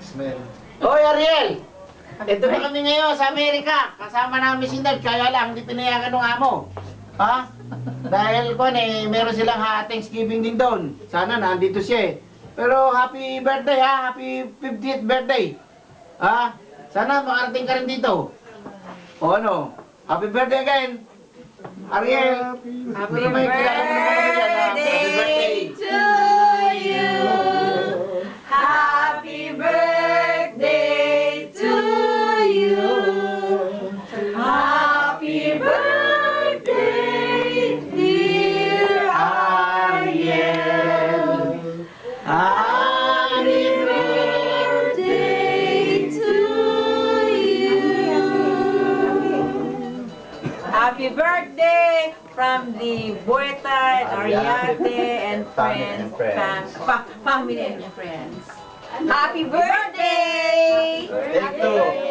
Smell. Hoy, Ariel! Ito na kami ngayon sa Amerika. Kasama namin si Ned, kaya lang, hindi pinayagan ng amo. Ha? Dahil ko meron silang Thanksgiving din doon. Sana nandito siya eh. Pero happy birthday ha, happy 50th birthday. Ha? Sana makarating ka rin dito. O ano? Happy birthday again. Ariel, Happy may kilala mo naman kami dyan, ha? Happy birthday to you. Happy birthday to you. Happy birthday, dear Ariel. Happy birthday to you. Happy birthday from the Boytard, Ariate, and friends. Family and friends. Happy birthday! Take two.